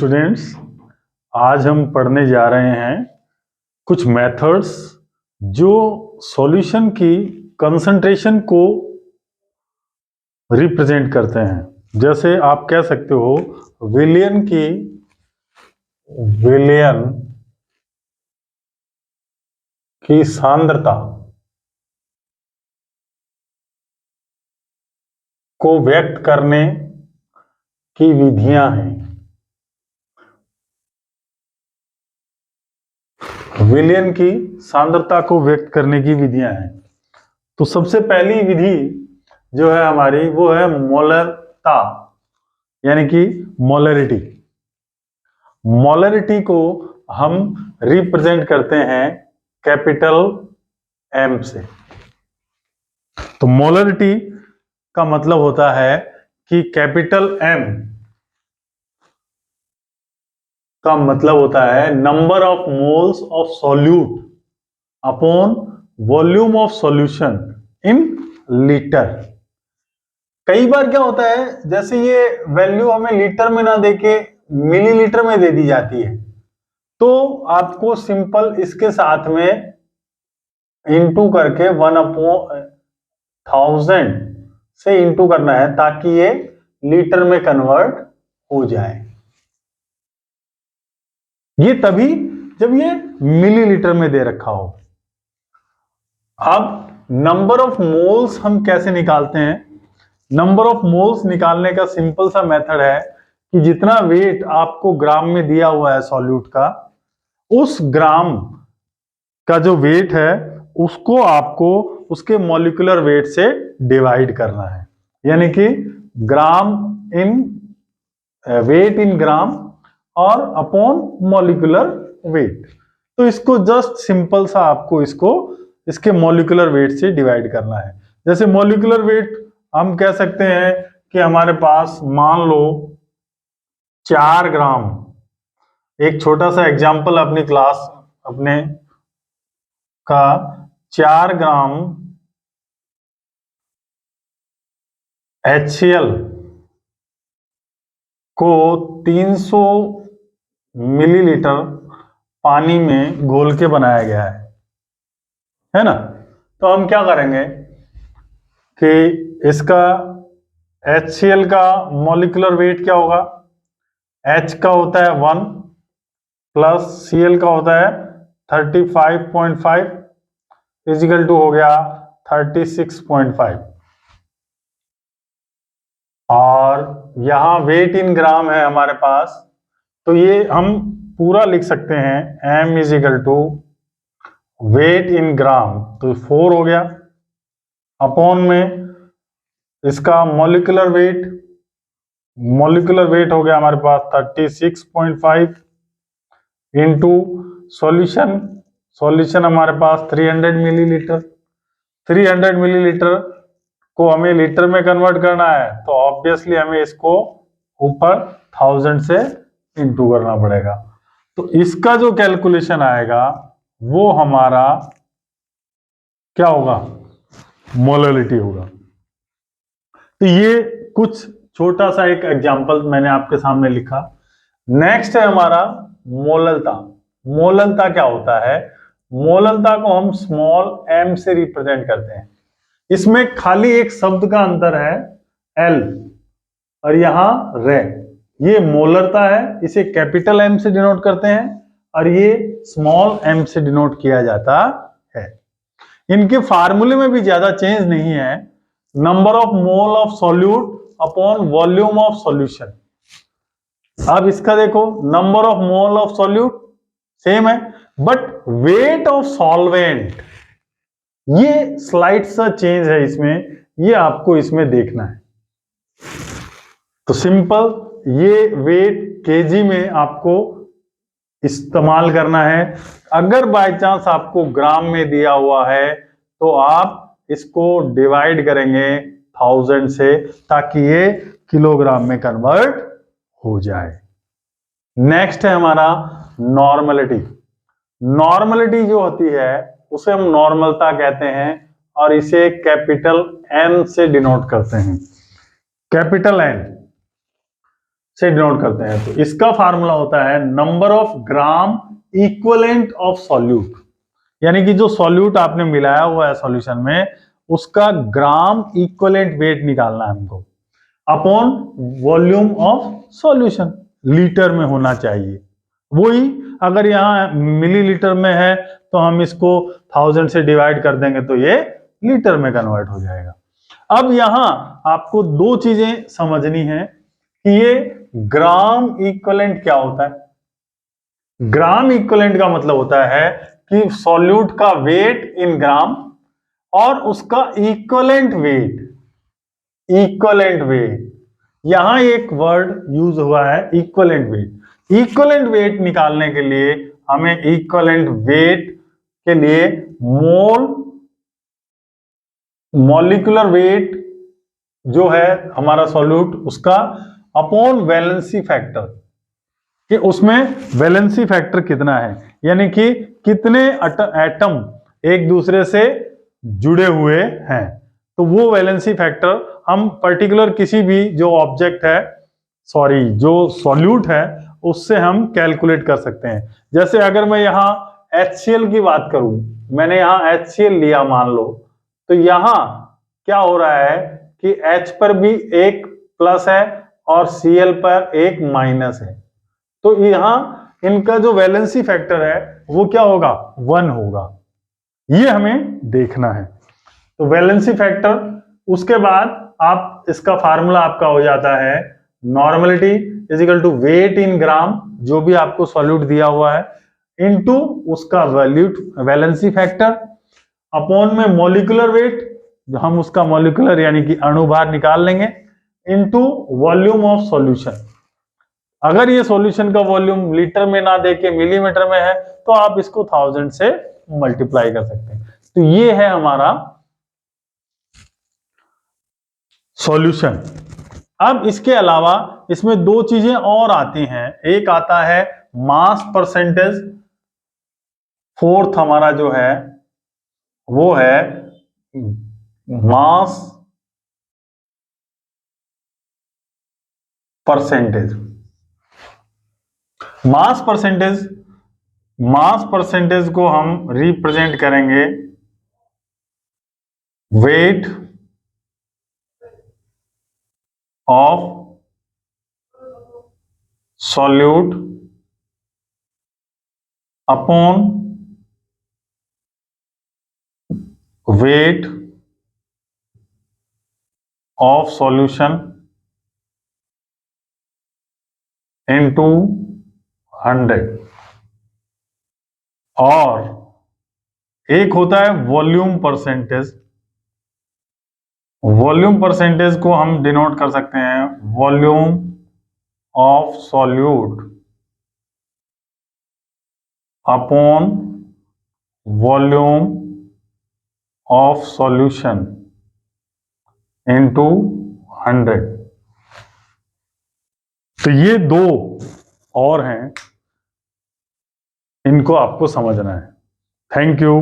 Students, आज हम पढ़ने जा रहे हैं कुछ मेथड्स जो सॉल्यूशन की कंसंट्रेशन को रिप्रेजेंट करते हैं। जैसे आप कह सकते हो विलयन की सांद्रता को व्यक्त करने की विधियां हैं। विलयन की सांद्रता को व्यक्त करने की विधियां हैं। तो सबसे पहली विधि जो है हमारी वो है मोलरता, यानी कि मोलरिटी। मोलरिटी को हम रिप्रेजेंट करते हैं कैपिटल एम से। तो मोलरिटी का मतलब होता है कि कैपिटल एम का मतलब होता है number of moles of solute upon volume of solution in litre. कई बार क्या होता है, जैसे ये वैल्यू हमें लीटर में ना देके मिलीलीटर में दे दी जाती है, तो आपको सिंपल इसके साथ में इंटू करके 1/1000 से इंटू करना है ताकि ये लीटर में कन्वर्ट हो जाए। ये तभी जब ये मिलीलीटर में दे रखा हो। अब नंबर ऑफ मोल्स हम कैसे निकालते हैं? नंबर ऑफ मोल्स निकालने का सिंपल सा मेथड है कि जितना वेट आपको ग्राम में दिया हुआ है सॉल्यूट का, उस ग्राम का जो वेट है उसको आपको उसके मॉलिक्यूलर वेट से डिवाइड करना है, यानी कि ग्राम इन वेट इन ग्राम और अपॉन मॉलिक्यूलर वेट। तो इसको जस्ट सिंपल सा आपको इसको इसके मॉलिक्यूलर वेट से डिवाइड करना है। जैसे मॉलिक्यूलर वेट हम कह सकते हैं कि हमारे पास मान लो 4 ग्राम, एक छोटा सा एग्जांपल अपनी क्लास अपने का 4 ग्राम HCl को 300 मिलीलीटर पानी में घोल के बनाया गया है ना। तो हम क्या करेंगे कि इसका HCl का मॉलिक्यूलर वेट क्या होगा? H का होता है 1 प्लस Cl का होता है 35.5 इजिकल टू हो गया 36.5, और यहां वेट इन ग्राम है हमारे पास, तो ये हम पूरा लिख सकते हैं m is equal to weight in ग्राम, तो 4 हो गया, अपॉन में इसका मॉलिक्यूलर वेट हो गया हमारे पास 36.5 इंटू सॉल्यूशन हमारे पास 300 मिलीलीटर। 300 मिलीलीटर को हमें लीटर में कन्वर्ट करना है, तो ऑब्वियसली हमें इसको ऊपर 1000 से इंटू करना पड़ेगा। तो इसका जो कैलकुलेशन आएगा वो हमारा क्या होगा? मोलरिटी होगा। तो ये कुछ छोटा सा एक एग्जांपल मैंने आपके सामने लिखा। नेक्स्ट है हमारा मोललता। मोललता क्या होता है? मोललता को हम स्मॉल m से रिप्रेजेंट करते हैं। इसमें खाली एक शब्द का अंतर है L, और यहां रे। ये मोलरता है, इसे कैपिटल M से डिनोट करते हैं, और ये स्मॉल m से डिनोट किया जाता है। इनके फार्मूले में भी ज्यादा चेंज नहीं है। Number of mole of solute upon volume of solution. अब इसका देखो, number of mole of solute same है, बट वेट ऑफ सॉल्वेंट ये स्लाइड सा चेंज है इसमें, ये आपको इसमें देखना है। तो सिंपल ये वेट केजी में आपको इस्तेमाल करना है। अगर बाय चांस आपको ग्राम में दिया हुआ है तो आप इसको डिवाइड करेंगे 1000 से, ताकि ये किलोग्राम में कन्वर्ट हो जाए। नेक्स्ट है हमारा नॉर्मलिटी। नॉर्मलिटी जो होती है उसे हम नॉर्मलता कहते हैं, और इसे कैपिटल N से डिनोट करते हैं। कैपिटल N से डिनोट करते हैं। तो इसका फार्मूला होता है number of gram equivalent of solute, यानी कि जो सॉल्यूट आपने मिलाया हुआ है सॉल्यूशन में, उसका ग्राम इक्विवेलेंट वेट निकालना है हमको, upon volume of solution, litre में होना चाहिए। वही अगर यहाँ मिलीलीटर में है तो हम इसको 1000 से डिवाइड कर देंगे तो ये लीटर में कन्वर्ट हो जाएगा। अब यहां आपको दो चीजें समझनी है कि ये ग्राम इक्विवेलेंट क्या होता है। ग्राम इक्विवेलेंट का मतलब होता है कि सॉल्यूट का वेट इन ग्राम और उसका इक्विवेलेंट वेट, इक्विवेलेंट वेट, यहां एक वर्ड यूज हुआ है इक्विवेलेंट वेट। इक्विवेलेंट वेट निकालने के लिए हमें इक्विवेलेंट वेट के लिए मॉलिक्यूलर वेट जो है हमारा सॉल्यूट उसका अपॉन वैलेंसी फैक्टर, कि उसमें वैलेंसी फैक्टर कितना है, यानी कि कितने एटम एक दूसरे से जुड़े हुए हैं। तो वो वैलेंसी फैक्टर हम पर्टिकुलर किसी भी जो ऑब्जेक्ट है, सॉरी जो सॉल्यूट है, उससे हम कैलकुलेट कर सकते हैं। जैसे अगर मैं यहाँ HCl की बात करूं, मैंने यहाँ HCl लिया मान लो, तो यहाँ क्या हो रहा है कि H पर भी एक प्लस है और Cl पर एक माइनस है, तो यहाँ इनका जो वैलेंसी फैक्टर है वो क्या होगा, 1 होगा। ये हमें देखना है। तो वैलेंसी फैक्टर, उसके बाद आप इसका फार्मूला आपका हो जाता है normality is equal to weight in gram, जो भी आपको सॉल्यूट दिया हुआ है, इनटू उसका वैलेंसी फैक्टर, अपॉन में मॉलिक्यूलर वेट, हम उसका मॉलिक्यूलर यानी कि अणुभार निकाल लेंगे, इनटू वॉल्यूम ऑफ सॉल्यूशन। अगर ये सॉल्यूशन का वॉल्यूम लीटर में ना देके मिलीमीटर में है तो आप इसको 1000 से मल्टीप्लाई कर सकते हैं। तो ये है हमारा सॉल्यूशन। अब इसके अलावा इसमें दो चीजें और आती हैं। एक आता है मास परसेंटेज, फोर्थ हमारा जो है वो है mass percentage. Mass percentage, mass percentage को हम रिप्रेजेंट करेंगे weight of solute upon weight of solution into 100। और एक होता है वॉल्यूम परसेंटेज। वॉल्यूम परसेंटेज को हम डिनोट कर सकते हैं volume of solute upon volume of solution into 100। तो ये दो और हैं, इनको आपको समझना है। Thank you.